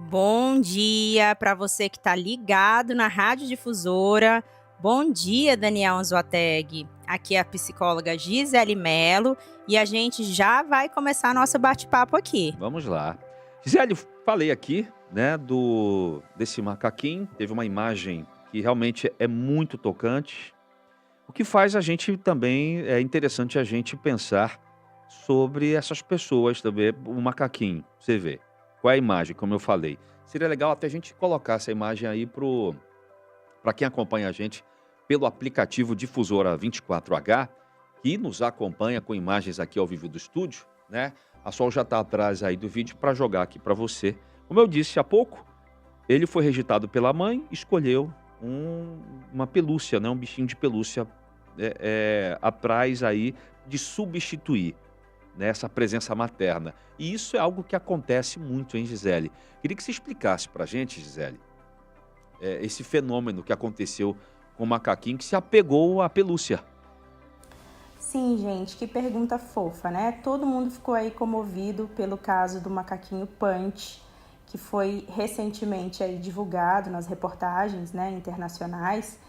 Bom dia para você que está ligado na Rádio Difusora. Bom dia, Daniel Anzoateg. Aqui é a psicóloga Gisele Melo e a gente já vai começar nosso bate-papo aqui. Vamos lá. Gisele, falei aqui, né, desse macaquinho, teve uma imagem que realmente é muito tocante, o que faz a gente também é interessante a gente pensar sobre essas pessoas também, o macaquinho, você vê. Qual é a imagem, como eu falei. Seria legal até a gente colocar essa imagem aí para quem acompanha a gente pelo aplicativo Difusora 24H, que nos acompanha com imagens aqui ao vivo do estúdio, né? A Sol já está atrás aí do vídeo para jogar aqui para você. Como eu disse há pouco, ele foi rejeitado pela mãe, escolheu uma pelúcia, né? Um bichinho de pelúcia atrás aí de substituir, né, essa presença materna. E isso é algo que acontece muito, hein, Gisele? Queria que você explicasse para a gente, Gisele, esse fenômeno que aconteceu com o macaquinho que se apegou à pelúcia. Sim, gente, que pergunta fofa, né? Todo mundo ficou aí comovido pelo caso do macaquinho Punch, que foi recentemente aí divulgado nas reportagens, né, internacionais.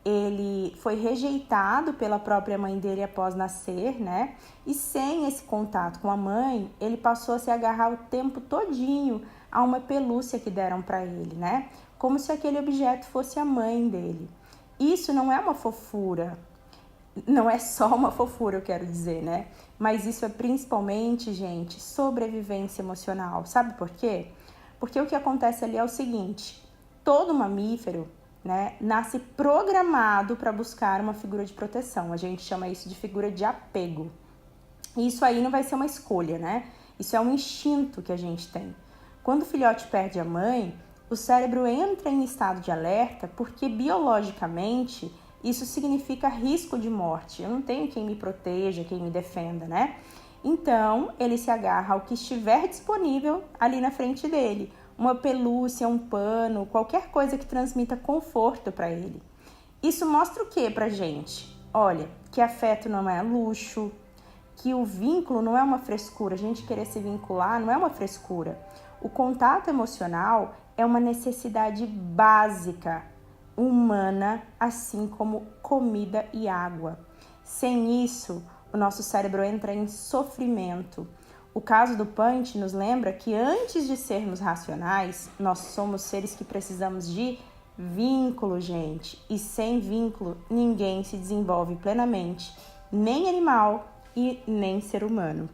Ele foi rejeitado pela própria mãe dele após nascer, né? E sem esse contato com a mãe, ele passou a se agarrar o tempo todinho a uma pelúcia que deram para ele, né? Como se aquele objeto fosse a mãe dele. Isso não é uma fofura, não é só uma fofura, eu quero dizer, né? Mas isso é principalmente, gente, sobrevivência emocional. Sabe por quê? Porque o que acontece ali é o seguinte: todo mamífero, né, nasce programado para buscar uma figura de proteção. A gente chama isso de figura de apego. E isso aí não vai ser uma escolha, né? Isso é um instinto que a gente tem. Quando o filhote perde a mãe, o cérebro entra em estado de alerta porque biologicamente isso significa risco de morte. Eu não tenho quem me proteja, quem me defenda, né? Então, ele se agarra ao que estiver disponível ali na frente dele. Uma pelúcia, um pano, qualquer coisa que transmita conforto para ele. Isso mostra o que pra gente? Olha, que afeto não é luxo, que o vínculo não é uma frescura, a gente querer se vincular não é uma frescura. O contato emocional é uma necessidade básica, humana, assim como comida e água. Sem isso, o nosso cérebro entra em sofrimento. O caso do Punch nos lembra que antes de sermos racionais, nós somos seres que precisamos de vínculo, gente. E sem vínculo, ninguém se desenvolve plenamente, nem animal e nem ser humano.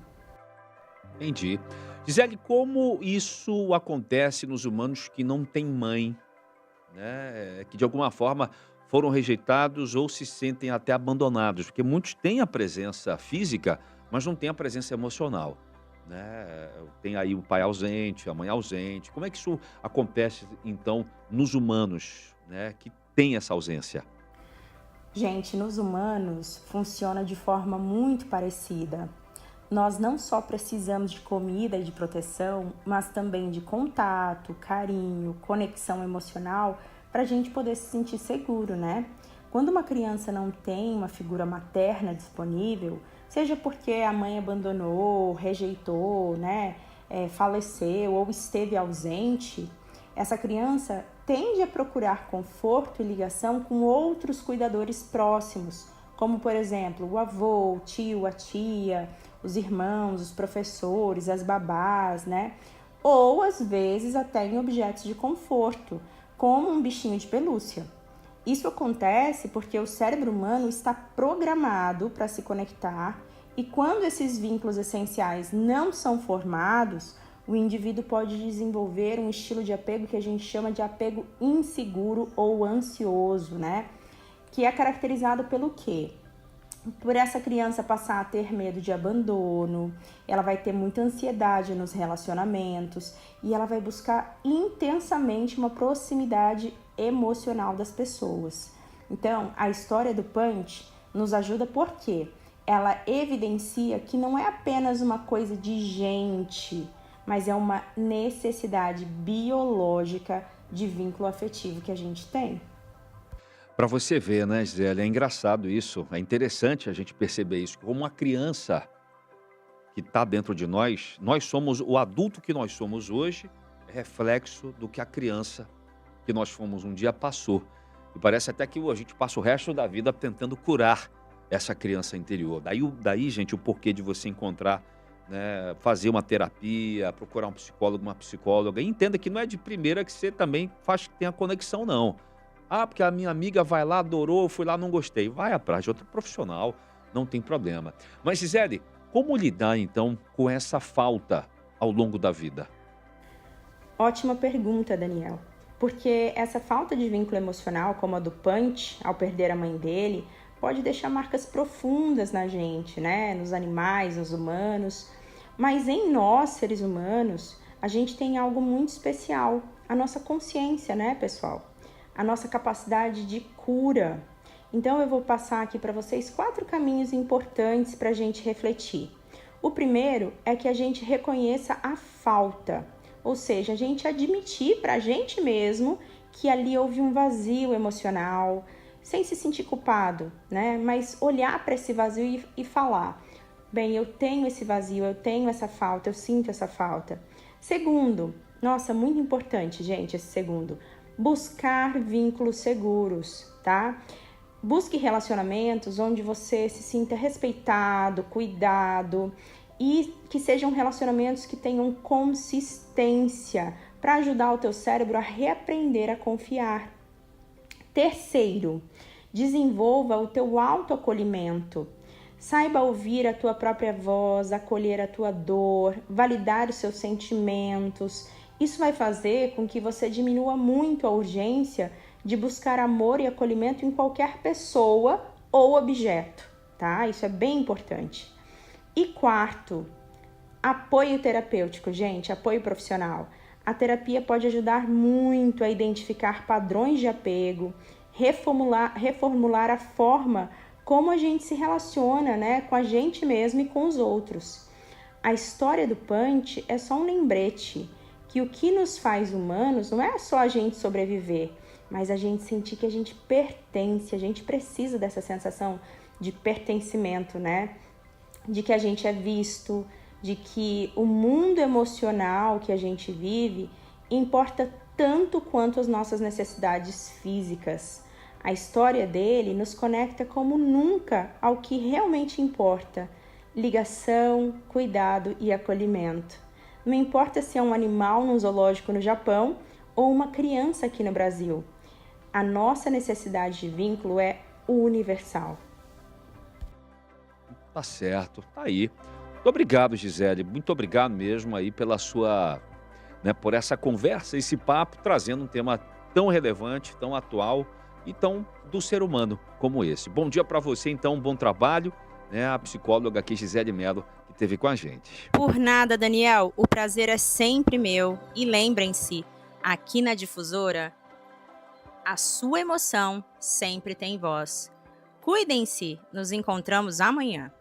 Entendi. Gisele, como isso acontece nos humanos que não têm mãe, né? Que de alguma forma foram rejeitados ou se sentem até abandonados, porque muitos têm a presença física, mas não têm a presença emocional, né? Tem aí o pai ausente, a mãe ausente. Como é que isso acontece então nos humanos, né, que têm essa ausência? Gente, nos humanos funciona de forma muito parecida. Nós não só precisamos de comida e de proteção, mas também de contato, carinho, conexão emocional para a gente poder se sentir seguro, né? Quando uma criança não tem uma figura materna disponível, seja porque a mãe abandonou, rejeitou, né, faleceu ou esteve ausente, essa criança tende a procurar conforto e ligação com outros cuidadores próximos, como por exemplo o avô, o tio, a tia, os irmãos, os professores, as babás, né? Ou às vezes até em objetos de conforto, como um bichinho de pelúcia. Isso acontece porque o cérebro humano está programado para se conectar e quando esses vínculos essenciais não são formados, o indivíduo pode desenvolver um estilo de apego que a gente chama de apego inseguro ou ansioso, né? Que é caracterizado pelo quê? Por essa criança passar a ter medo de abandono, ela vai ter muita ansiedade nos relacionamentos e ela vai buscar intensamente uma proximidade emocional das pessoas. Então, a história do Punch nos ajuda porque ela evidencia que não é apenas uma coisa de gente, mas é uma necessidade biológica de vínculo afetivo que a gente tem. Para você ver, né, Gisele, é engraçado isso, é interessante a gente perceber isso, como uma criança que está dentro de nós somos o adulto que nós somos hoje, reflexo do que a criança que nós fomos um dia passou. E parece até que a gente passa o resto da vida tentando curar essa criança interior. Daí, gente, o porquê de você encontrar, né, fazer uma terapia, procurar um psicólogo, uma psicóloga. E entenda que não é de primeira que você também faz que tenha conexão, não. Ah, porque a minha amiga vai lá, adorou, eu fui lá, não gostei. Vai atrás de outro profissional, não tem problema. Mas, Gisele, como lidar, então, com essa falta ao longo da vida? Ótima pergunta, Daniel. Porque essa falta de vínculo emocional, como a do Punch, ao perder a mãe dele, pode deixar marcas profundas na gente, né? Nos animais, nos humanos. Mas em nós, seres humanos, a gente tem algo muito especial, a nossa consciência, né, pessoal? A nossa capacidade de cura. Então eu vou passar aqui para vocês 4 caminhos importantes para a gente refletir. O primeiro é que a gente reconheça a falta, ou seja, a gente admitir para a gente mesmo que ali houve um vazio emocional, sem se sentir culpado, né? Mas olhar para esse vazio e falar: bem, eu tenho esse vazio, eu tenho essa falta, eu sinto essa falta. Segundo, nossa, muito importante, gente, esse segundo, buscar vínculos seguros, tá? Busque relacionamentos onde você se sinta respeitado, cuidado e que sejam relacionamentos que tenham consistência para ajudar o teu cérebro a reaprender a confiar. Terceiro, desenvolva o teu autoacolhimento. Saiba ouvir a tua própria voz, acolher a tua dor, validar os seus sentimentos. Isso vai fazer com que você diminua muito a urgência de buscar amor e acolhimento em qualquer pessoa ou objeto, tá? Isso é bem importante. E quarto, apoio terapêutico, gente, apoio profissional. A terapia pode ajudar muito a identificar padrões de apego, reformular a forma como a gente se relaciona, né, com a gente mesmo e com os outros. A história do Punch é só um lembrete que o que nos faz humanos não é só a gente sobreviver, mas a gente sentir que a gente pertence, a gente precisa dessa sensação de pertencimento, né? De que a gente é visto, de que o mundo emocional que a gente vive importa tanto quanto as nossas necessidades físicas. A história dele nos conecta como nunca ao que realmente importa: ligação, cuidado e acolhimento. Não importa se é um animal num zoológico no Japão ou uma criança aqui no Brasil. A nossa necessidade de vínculo é universal. Tá certo, tá aí. Muito obrigado, Gisele. Muito obrigado mesmo aí pela sua, né, por essa conversa, esse papo, trazendo um tema tão relevante, tão atual e tão do ser humano como esse. Bom dia para você, então, bom trabalho, né? A psicóloga aqui, Gisele Mello, que esteve com a gente. Por nada, Daniel. O prazer é sempre meu. E lembrem-se, aqui na Difusora, a sua emoção sempre tem voz. Cuidem-se. Nos encontramos amanhã.